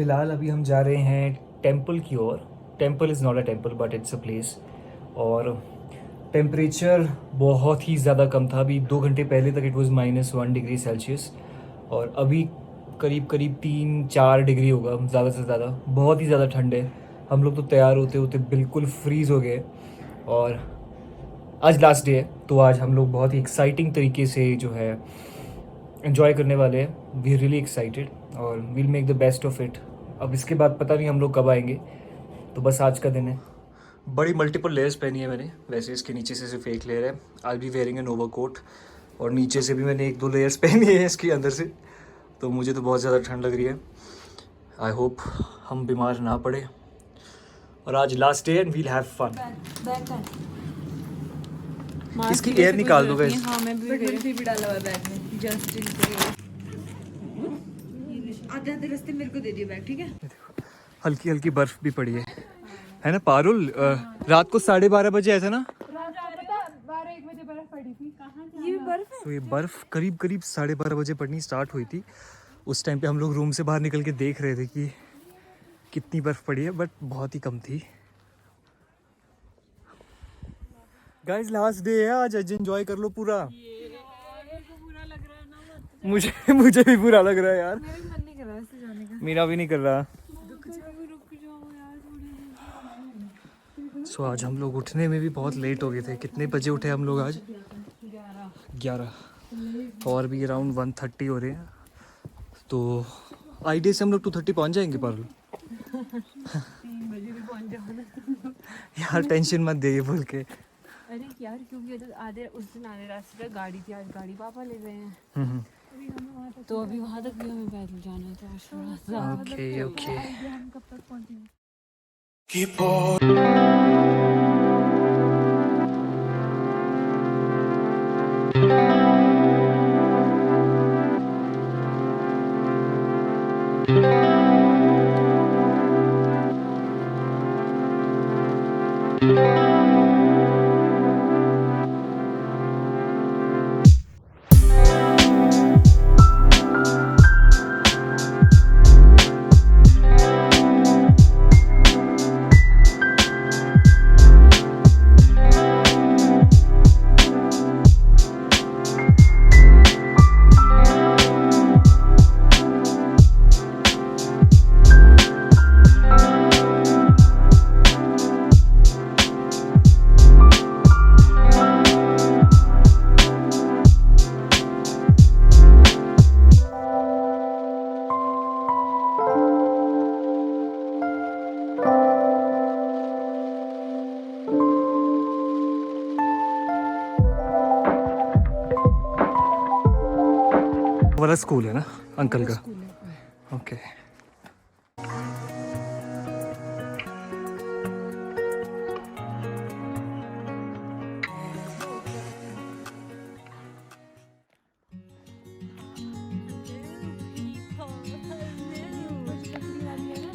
फ़िलहाल अभी हम जा रहे हैं टेंपल की ओर। Temple is not a temple but it's a place. और टेम्परेचर बहुत ही ज़्यादा कम था। अभी 2 घंटे पहले तक इट वाज -1 डिग्री सेल्सियस और अभी करीब करीब 3-4 डिग्री होगा ज़्यादा से ज़्यादा। बहुत ही ज़्यादा ठंड है। हम लोग तो तैयार होते होते बिल्कुल फ्रीज़ हो गए। और आज लास्ट डे है तो आज हम लोग बहुत ही एक्साइटिंग तरीके से जो है एंजॉय करने वाले हैं। वी रियली एक्साइटेड और we'll make the best of it. अब इसके बाद पता नहीं हम लोग कब आएंगे, तो बस आज का दिन है। बड़ी मल्टीपल लेयर्स पहनी है मैंने। वैसे इसके नीचे से सिर्फ एक लेयर है। आज भी वेयरिंग एन ओवरकोट और नीचे से भी मैंने 1-2 लेयर्स पहनी है इसके अंदर से। तो मुझे तो बहुत ज़्यादा ठंड लग रही है। आई होप हम बीमार ना पड़े। और आज last day and we'll have fun. इसकी एयर निकाल दो गाइस। हाँ मैं भी डाला हुआ है बैग में जस्ट इन केस। आधे रास्ते मेरे को दे दियो बैग, ठीक है? हल्की हल्की बर्फ भी पड़ी है ना पारुल? रात को 12:30 बजे आया था ना? 12-1 बजे बर्फ पड़ी थी। ये बर्फ है? तो ये बर्फ करीब करीब 12:30 बजे पड़नी स्टार्ट हुई थी। उस टाइम पे हम लोग रूम से बाहर निकल के देख रहे थे कि कितनी बर्फ पड़ी है, बट बहुत ही कम थी। गाइस लास्ट डे है आज एंजॉय कर लो पूरा। मुझे भी बुरा लग रहा है यार। मेरा भी मन नहीं कर रहा ऐसे जाने का। मेरा भी नहीं कर रहा। सो आज हम लोग उठने में भी बहुत लेट हो गए थे। कितने बजे उठे हम लोग आज? 11 और भी अराउंड 1:30 हो रहे हैं। तो आईडी से हम लोग 2:30 पहुंच जाएंगे पारुल। 3 बजे भी पहुंच जाओ। यार टेंशन मत दे ये बोल के। अरे यार क्योंकि उस दिन आधे रास्ते तक गाड़ी थी, आज गाड़ी पापा ले गए हैं। तो अभी वहाँ तक भी हमें पैदल जाना है। तो आज थोड़ा सा ओके हम कब तक पहुँचेंगे? वाला स्कूल है ना अंकल का? ओके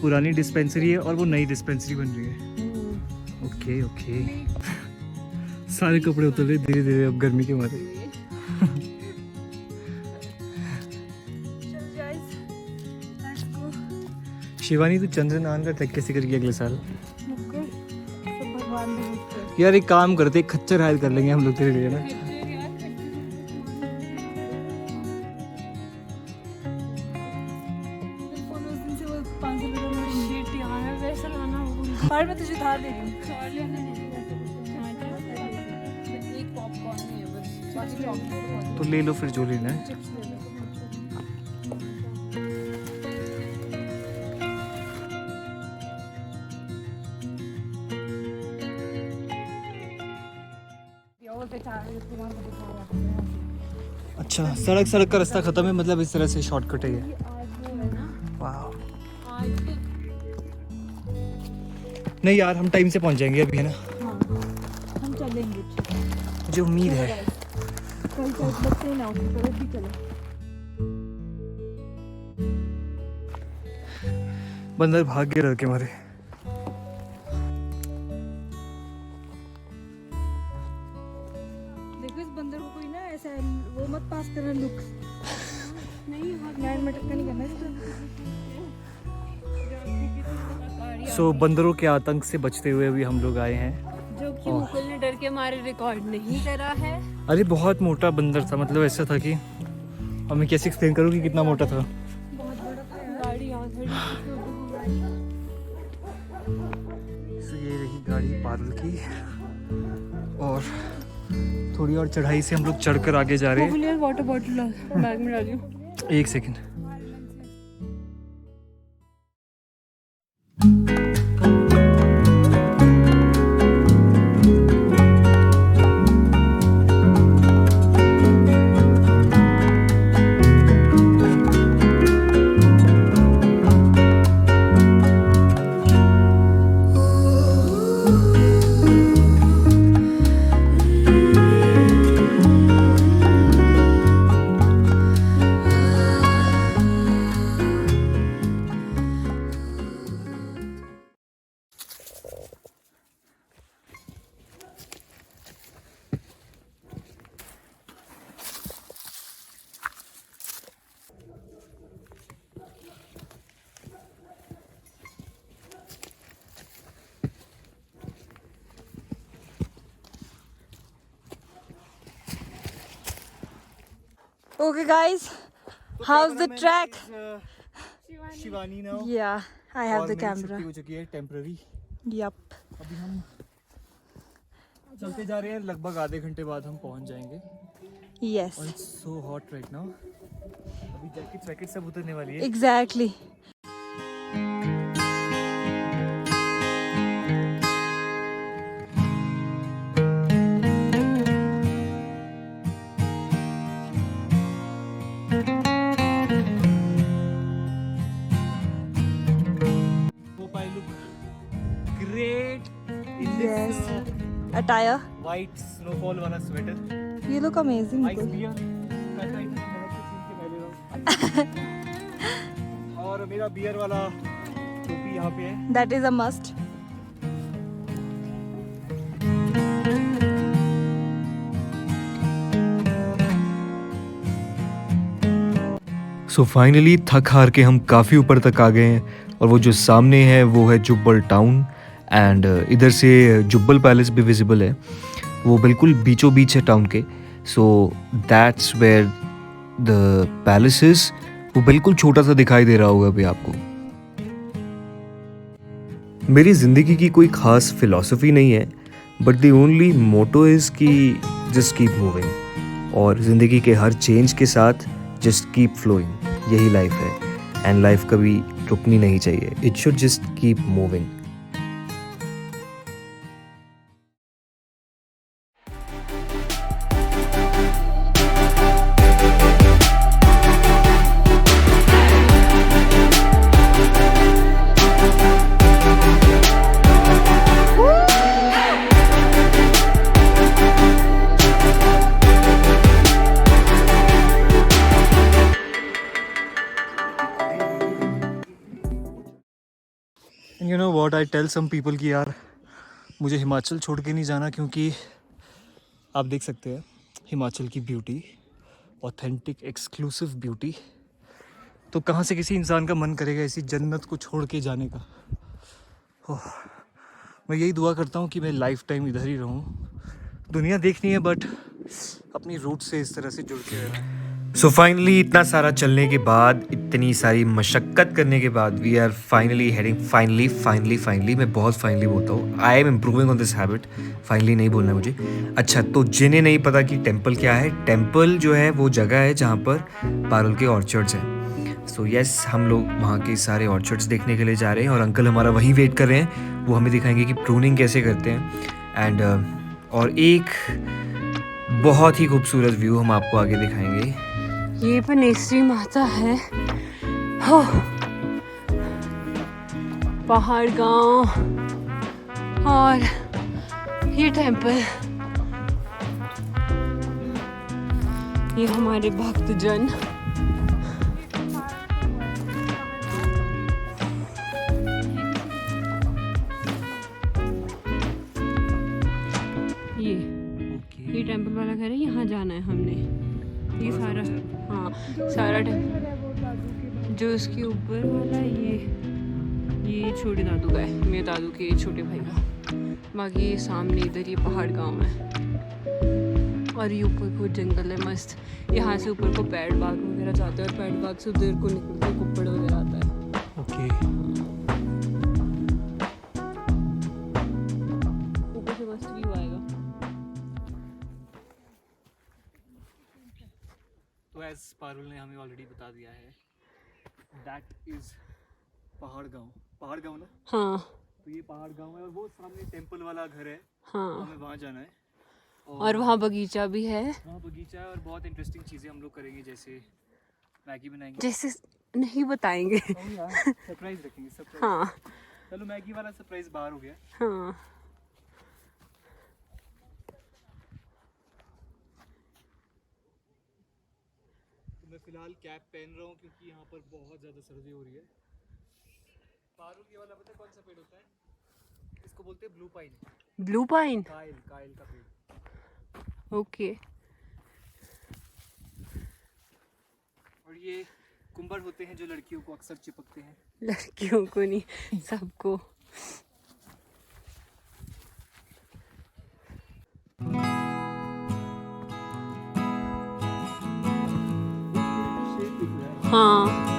पुरानी डिस्पेंसरी है और वो नई डिस्पेंसरी बन रही है। ओके ओके सारे कपड़े उतर रहे धीरे धीरे अब गर्मी के मारे। शिवानी तू चंद्रनान का ट्रैक कैसे करेगी अगले साल? यार एक काम करते, एक खच्चर हायर कर लेंगे हम लोग तेरे लिए ना। मैं तुझे धार दे रही हूँ। तो ले लो फिर जो लेना है। अच्छा सड़क का रास्ता खत्म है, मतलब इस तरह से शॉर्टकट है ये। वाह नहीं यार हम टाइम से पहुंच जाएंगे अभी, है ना? हम चलेंगे, मुझे उम्मीद है। बंदर भाग गए डर के मारे। देखो इस बंदर को कोई ना ऐसा वो मत पास करना लुक नहीं, 9 मिनट का नहीं करना इसको। सो बंदरों के आतंक से बचते हुए भी हम लोग आए हैं। जो कि मुकुल ने डर के मारे रिकॉर्ड नहीं करा है। अरे बहुत मोटा बंदर था, मतलब ऐसा था कि अब मैं कैसे एक्सप्लेन करूँ कि कितना मोटा था। बहुत बड़ा गाड़ी यहाँ खड़ी सो ये रही गाड़ी पारुल की, और थोड़ी और चढ़ाई से हम लोग चढ़कर आगे जा रहे हैं। वाटर बॉटल बैग में डाली हूँ। एक second. Okay guys, how's the track? Shivani now. Yeah, I have और the मेरी camera. छुट्टी हो चुकी है टेम्पररी। Yup. अभी हम चलते जा रहे हैं, लगभग आधे घंटे बाद हम पहुंच जाएंगे। Yes. और it's so hot right now. अभी जैकेट वैकेट सब उतरने वाली है। Exactly. Hope I look great in Yes. this Attire. white snowfall वाला स्वेटर। You look amazing. Ice Mukul. Beer का था, इतना महक से छीन के मैं ले रहा हूँ। और मेरा बियर वाला टोपी यहाँ पे है। That is a must. So finally थक हार के हम काफ़ी ऊपर तक आ गए हैं, और वो जो सामने है वो है जुब्बल टाउन, एंड इधर से जुब्बल पैलेस भी विजिबल है। वो बिल्कुल बीचों बीच है टाउन के। So that's where the palace is. वो बिल्कुल छोटा सा दिखाई दे रहा होगा अभी आपको। मेरी ज़िंदगी की कोई ख़ास फिलॉसफी नहीं है, but the only motto is कि जस्ट कीप मूविंग, और ज़िंदगी के हर चेंज के साथ जस्ट कीप फ्लोइंग। यही लाइफ है, एंड लाइफ कभी रुकनी नहीं चाहिए। It should just keep moving. You know what, I tell some people कि यार मुझे हिमाचल छोड़ के नहीं जाना, क्योंकि आप देख सकते हैं हिमाचल की ब्यूटी, ऑथेंटिक एक्सक्लूसिव ब्यूटी। तो कहाँ से किसी इंसान का मन करेगा ऐसी जन्नत को छोड़ के जाने का। ओह, मैं यही दुआ करता हूँ कि मैं लाइफ टाइम इधर ही रहूँ। दुनिया देखनी है, बट अपनी रूट से इस तरह से जुड़ के रहना। सो फाइनली इतना सारा चलने के बाद, इतनी सारी मशक्क़त करने के बाद, we are finally heading, finally मैं बहुत फाइनली बोलता हूँ। I am improving on this habit. Finally नहीं बोलना मुझे। अच्छा, तो जिन्हें नहीं पता कि टेम्पल क्या है, टेम्पल जो है वो जगह है जहाँ पर पारुल के ऑर्चर्ड्स हैं। सो यस, हम लोग वहाँ के सारे ऑर्चर्ड्स देखने के लिए जा रहे हैं, और अंकल हमारा वहीं वेट कर रहे हैं। वो हमें दिखाएंगे कि प्रूनिंग कैसे करते हैं, एंड और एक बहुत ही खूबसूरत व्यू हम आपको आगे दिखाएंगे। ये पनेसरी माता है। हो पहाड़ गांव, और ये टेम्पल, ये हमारे भक्तजन। ये टेम्पल वाला घर है, यहाँ जाना है हमने। ये सारा, हाँ सारा टेम्पल जो उसके ऊपर वाला, ये ये छोटे दादू का है, मेरे दादू के छोटे भाई का। बाकी ये सामने इधर ये पहाड़ गांव है और ये ऊपर को जंगल है मस्त। यहाँ से ऊपर को पैड बाग वगैरह जाते हैं और पैड बाग से उधर को निकल के कुप्पड़ वगैरह आता है। ओके। ऊपर से मस्त व्यू आएगा। तो एज पारुल ने हमें ऑलरेडी बता दिया है, दैट इज पहाड़ गांव ना। हाँ तो ये पहाड़ गांव है और वो सामने टेंपल वाला घर है। हाँ। हमें वहाँ जाना है और वहाँ बगीचा भी है। वहाँ बगीचा है और बहुत इंटरेस्टिंग चीज़ें हम लोग करेंगे, जैसे मैगी बनाएंगे। जैसे नहीं बताएंगे। सरप्राइज रखेंगे, सरप्राइज। हाँ चलो मैगी वाला सरप्राइज बाहर हो गया। हाँ। तो मैं फिलहाल कैप पहन रहा हूँ क्योंकि यहाँ पर बहुत ज़्यादा सर्दी हो रही है। पारुल ये वाला पता है कौन सा पेड़ होता है? इसको बोलते हैं blue pine. Blue pine. Kyle का पेड़। ओके। और ये कुंबर होते हैं जो लड़कियों को अक्सर चिपकते हैं। लड़कियों को नहीं, सबको। हाँ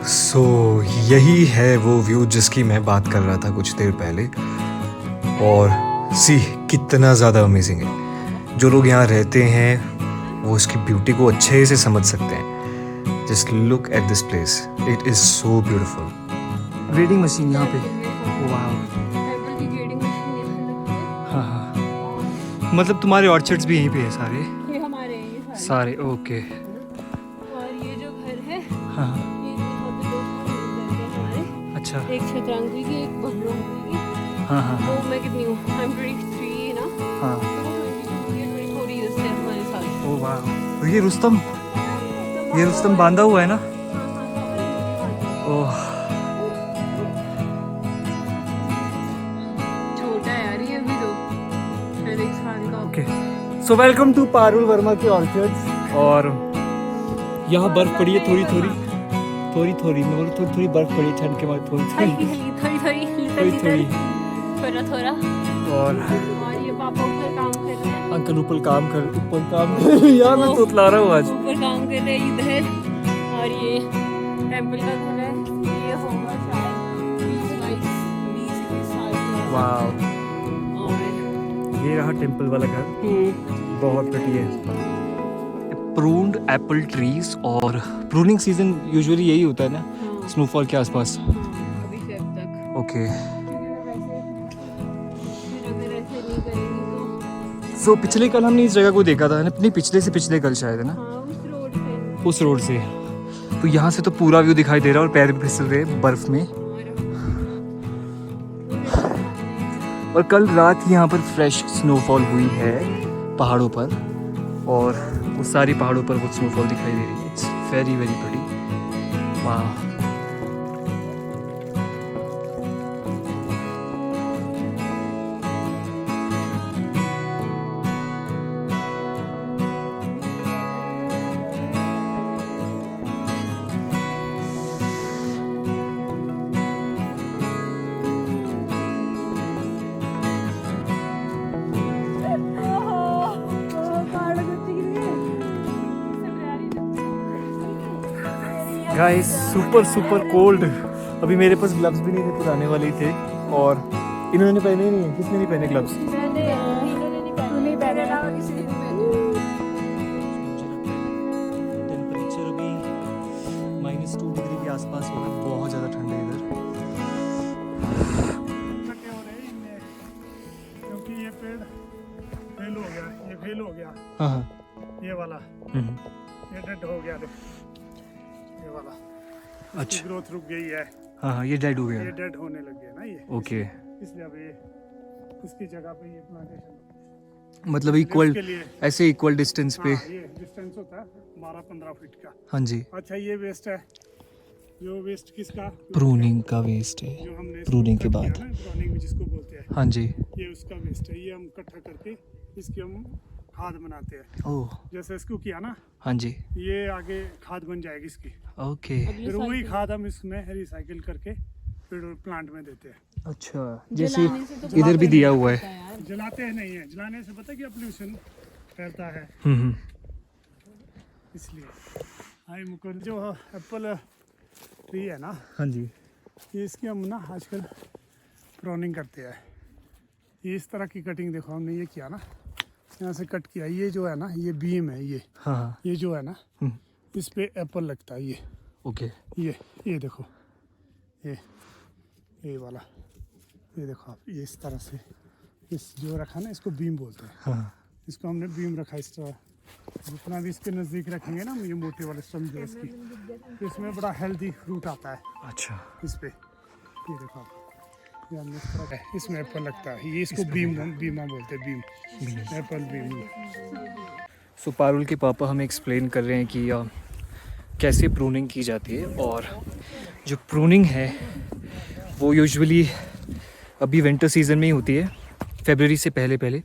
सो यही है वो व्यू जिसकी मैं बात कर रहा था कुछ देर पहले। और सी कितना ज़्यादा अमेजिंग है। जो लोग यहाँ रहते हैं वो इसकी ब्यूटी को अच्छे से समझ सकते हैं। Just look at this place, it is so beautiful. Grading machine यहाँ पे, वाह। टेंपल की ग्रेडिंग मशीन यहाँ लगती है। हाँ हाँ, मतलब तुम्हारे ऑर्चर्ड्स भी यहीं पे है सारे? ये हमारे हैं, ये सारे ओके। और ये जो घर है, हाँ ये यहाँ पे दो घर हैं हमारे। अच्छा। एक छतरंगी की, एक बगलोंगी की। हाँ हाँ वो मैं कितनी हूँ? I'm 23 ना। हाँ। तो वो 22, ये 24 years से हमारे साथ। ओ वाह। और ये रुस्तम बांधा हुआ है ना? ओह छोटा है यार ये भी तो, शायद 1 साल का। Okay. So welcome to Parul Verma के ऑर्चर्ड्स। और यहाँ बर्फ पड़ी है थोड़ी थोड़ी मैं बोलूँ थोड़ी बर्फ पड़ी है, ठंड के बाद थोड़ी थोड़ा। और ये पापा ऊपर काम कर रहे हैं। अंकल ऊपर काम कर यार मैं तो उतला रहा हूँ आज। ऊपर काम कर रहे हैं इधर। और ये टेंपल का घर है, ये होगा शायद 20 के साल। वाह। और ये रहा टेंपल वाला घर, बहुत प्रिटी है। प्रून्ड एप्पल ट्रीज, और प्रूनिंग सीजन यूजुअली यही होता है ना, स्नोफॉल के आसपास। अभी फेब तक। ओके। अगर ऐसे नहीं करेंगे तो। सो पिछले कल हमने इस जगह को देखा था, अपनी पिछले से पिछले कल शायद, है ना? हाँ, उस रोड से। तो यहाँ से तो पूरा व्यू दिखाई दे रहा है और पैर भी फिसल रहे हैं बर्फ में। और कल रात ही यहाँ पर फ्रेश स्नोफॉल हुई है पहाड़ों पर, और वो सारी पहाड़ों पर वो स्नोफॉल दिखाई दे रही है। It's very very pretty. वाह। Guys super cold. अभी मेरे पास ग्लव्स भी नहीं थे, पुराने वाले ही थे, और इन्होंने पहने नहीं है। किसने नहीं पहने ग्लव्स? टेम्परेचर अभी -2 डिग्री के आसपास होगा, बहुत ज़्यादा ठंड है इधर। क्योंकि ये पेड़ फेल हो गया। हाँ ये वाला ये डेड हो गया। ये वाला अच्छा। ग्रोथ रुक गई है। हाँ ये डेड हो गया। ये डेड होने लग गया ना ये। ओके। इसलिए अब ये उसकी जगह पे ये प्लांटेशन। मतलब इक्वल, के लिए ऐसे इक्वल डिस्टेंस पे। हाँ, ये डिस्टेंस होता है 12-15 फीट का। हाँ जी। अच्छा ये वेस्ट है, जो वेस्ट किसका, प्रूनिंग का वेस्ट है, जो हमने प्रूनिंग के बाद। प्रूनिंग जिसको बोलते हैं, हाँ जी। ये उसका वेस्ट है। ये हम इकट्ठा करके इसकी हम खाद बनाते हैं। ओह जैसे इसको किया ना, हाँ जी। ये आगे खाद बन जाएगी इसकी। ओके। फिर वही खाद हम इसमें रिसाइकिल करके फिर प्लांट में देते हैं। अच्छा, जैसे इधर भी दिया हुआ है। जलाते हैं नहीं है, जलाने से पता है क्या पोल्यूशन फैलता है, इसलिए। आई मुकुल जो एप्पल ट्री है ना, हाँ जी। ये इसकी हम ना आजकल प्रोनिंग करते हैं। ये इस तरह की कटिंग देखो, हमने ये किया ना, यहाँ से कट किया। ये जो है ना, ये बीम है, ये हाँ। ये जो है ना, इस पे एप्पल लगता है। ये ओके। ये देखो, ये वाला, ये देखो आप, ये इस तरह से इस जो रखा ना, इसको बीम बोलते हैं। हाँ। इसको हमने बीम रखा इस तरह। जितना भी इसके नज़दीक रखेंगे ना, ये मोटे वाले स्टम जो है इसकी, तो इसमें बड़ा हेल्दी फ्रूट आता है। अच्छा। इस पे ये देखो आप, ये हमने इस तरह है, इसमें एप्पल लगता है। ये इसको बीमा बोलते हैं, बीम, एप्पल बीम। सो पारुल के पापा हमें एक्सप्लेन कर रहे हैं कि कैसे प्रूनिंग की जाती है। और जो प्रूनिंग है वो यूजुअली अभी विंटर सीजन में ही होती है, फरवरी से पहले।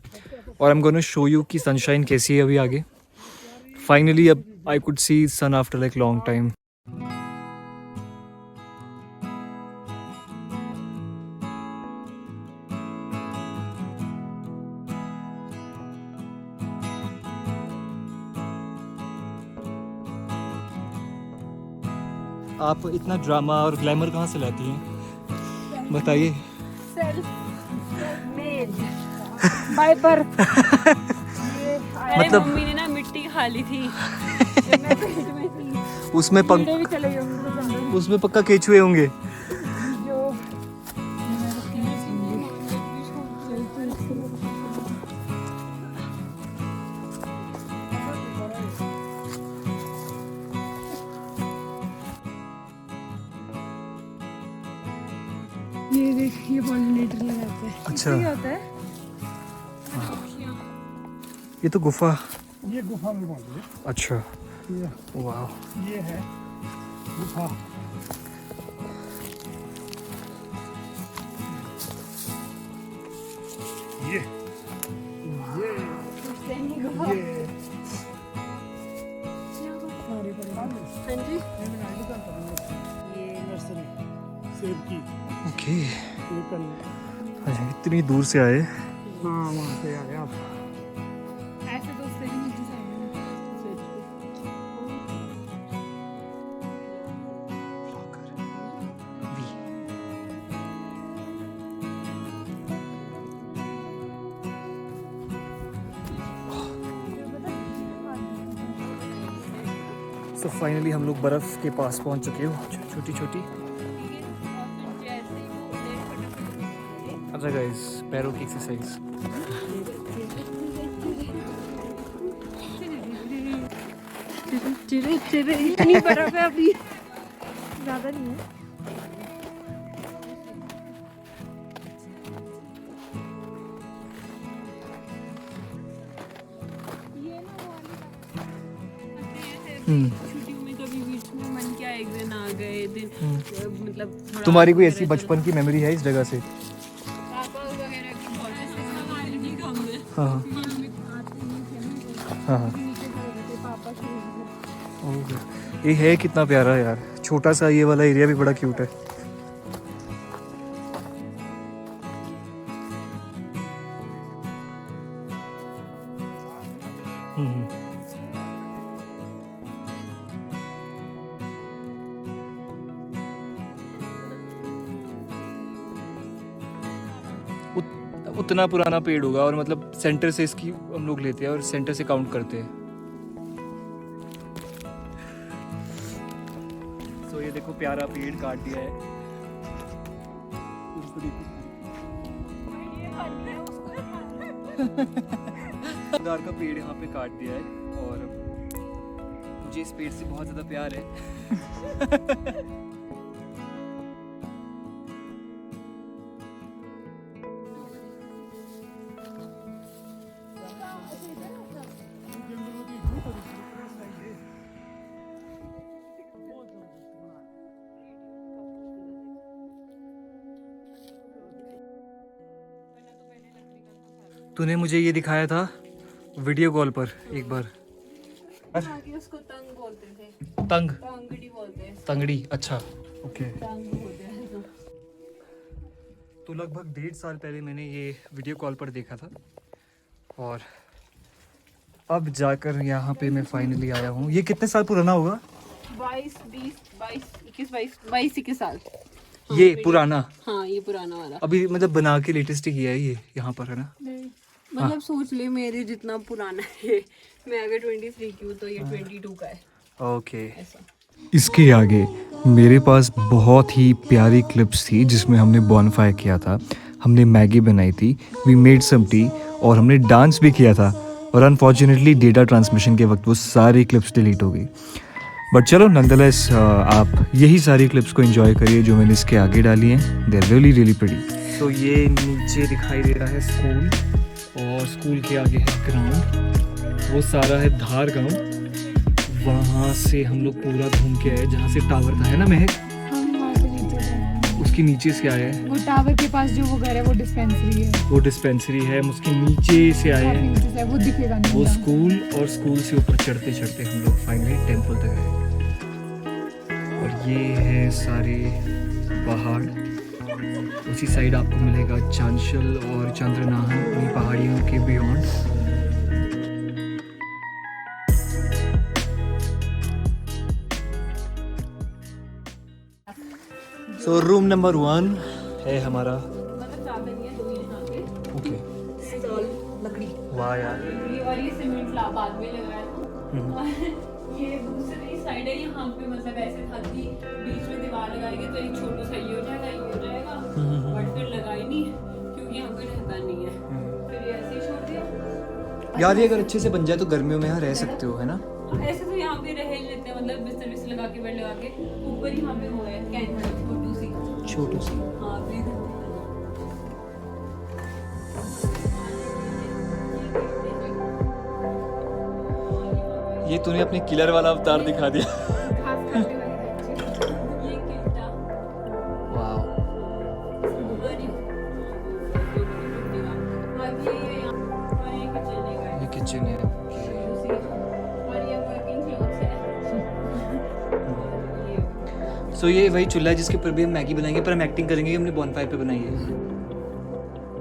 और I am gonna show you कि सनशाइन कैसी है अभी आगे। फाइनली अब I could see sun after like long time. आप इतना ड्रामा और ग्लैमर कहाँ से लाती हैं, बताइए। बाइपर। मतलब मम्मी ने ना मिट्टी खा ली थी जब मैं पेट में थी। उसमें कीड़े भी चले गए होंगे अंदर। उसमें पक्का केचुए होंगे। जो ये देखिए पॉलिनेटर लगाते हैं। अच्छा। इससे क्या होता है? ये तो गुफा। ये गुफा में बोलते हैं। अच्छा। ये वाह। ये है गुफा। ये हाँ जी। ये नर्सरी सेब की। ओके। ये कल, अच्छा, इतनी दूर से आए। हाँ वहाँ से आए आप। ऐसे तो उससे भी नीचे से सो फाइनली हम लोग बर्फ़ के पास पहुंच चुके हो, छोटी छोटी। अच्छा गाइस, पैरों की एक्सरसाइज। इतनी बर्फ है अभी, ज़्यादा नहीं है। छुट्टियों में कभी बीच में मन किया एक दिन आ गए, दिन मतलब थोड़ा तुम्हारी कोई ऐसी बचपन की मेमोरी है इस जगह से? पापा वगैरह की बहुत ऐसे हमारे नहीं कम है। हाँ हाँ हाँ। पापा की ओह, ये है कितना प्यारा यार, छोटा सा ये वाला एरिया भी बड़ा क्यूट है। उतना पुराना पेड़ होगा, और मतलब सेंटर से इसकी हम लोग लेते हैं और सेंटर से काउंट करते हैं। तो ये देखो प्यारा पेड़ काट दिया है। देवदार का पेड़ यहाँ पे काट दिया है, और मुझे इस पेड़ से बहुत ज़्यादा प्यार है। तूने मुझे ये दिखाया था वीडियो कॉल पर एक बार। आगे उसको तंग बोलते थे, तंग, तंगड़ी बोलते हैं, तंगड़ी, अच्छा ओके। तंग बोलते हैं। तो लगभग 1.5 साल पहले मैंने ये वीडियो कॉल पर देखा था और अब जाकर यहाँ पे मैं फाइनली आया हूँ। ये कितने साल पुराना होगा? 22-21 साल। ये पुराना? हाँ ये पुराना वाला। अभी मतलब बना के लेटेस्ट ही किया है ये यहाँ पर, है ना? मतलब सोच ले मेरे जितना पुराना है, मैं अगर 23 की हूँ तो ये 22 का है। ओके। ऐसा। इसके आगे मेरे पास बहुत ही प्यारी क्लिप्स थी जिसमें हमने बॉनफायर किया था, हमने मैगी बनाई थी, वी मेड सम टी और हमने डांस भी किया था। और अनफॉर्चुनेटली डेटा ट्रांसमिशन के वक्त वो सारी क्लिप्स डिलीट हो गई। बट चलो नंदलेस आप यही सारी क्लिप्स को एंजॉय करिए जो मैंने इसके आगे डाली हैं। They are really really pretty. तो ये नीचे दिखाई दे रहा है स्कूल और स्कूल के आगे है ग्राउंड। वो सारा है धार गांव। वहाँ से हम लोग पूरा घूम के आए जहाँ से टावर था, है ना महक? हम वहाँ से नीचे गए। उसके नीचे से आए हैं। वो टावर के पास जो वो घर है वो डिस्पेंसरी है। वो डिस्पेंसरी है, हम उसके नीचे से आए काफी हैं। नीचे से है, वो दिखेगा नहीं। वो स्कूल और स्कूल से ऊपर चढ़ते चढ़ते हम लोग फाइनली टेंपल तक आए। और ये है सारे पहाड़। उसी साइड आपको मिलेगा चांशल और चंद्रनाहन, उन्हीं पहाड़ियों के बियॉन्ड। सो रूम नंबर 1 है हमारा। मतलब चादर नहीं है, 2 यहाँ पे ओके। स्टॉल लकड़ी, वाह यार। ये और ये सीमेंट ला बाद में लगाया था। और ये दूसरी साइड है, यहाँ पे मतलब ऐसे था कि बीच में दीवार लगाएंगे तो एक छोटा सा ये हो जाएगा, ये हो जाएगा, बट फिर लगाई नहीं क्योंकि यहाँ पे रहता नहीं है, फिर ये ऐसे ही छोड़ दिया। यार ये अगर अच्छे से बन जाए तो गर्मियों में यहाँ रह सकते हो, है ना? ऐसे तो यहाँ पे रह ही लेते हैं, मतलब बिस्तर विस्तर लगा के, बेड लगा के, ऊपर ही यहाँ पे वो है कैंटीन छोटू सी। हाँ भी ये तूने अपने किलर वाला अवतार दिखा दिया। घास खाने वाली बच्ची। ये किल्टा वाह। बाकी ये यहाँ और ये किचन है, ये किचन है। और ये वर्किंग क्लोथ्स है। सो ये वही चूल्हा है जिसके ऊपर भी हम मैगी बनाएंगे, पर हम एक्टिंग करेंगे कि हमने बॉनफायर पे बनाई है।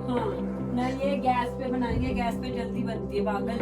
हाँ ना, ये गैस पे बनाएंगे, गैस पे जल्दी बनती है पागल।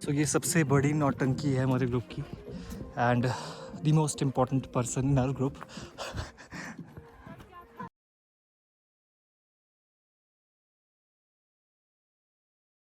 सो ये सबसे बड़ी नौटंकी है हमारे ग्रुप की and the most important person in our group.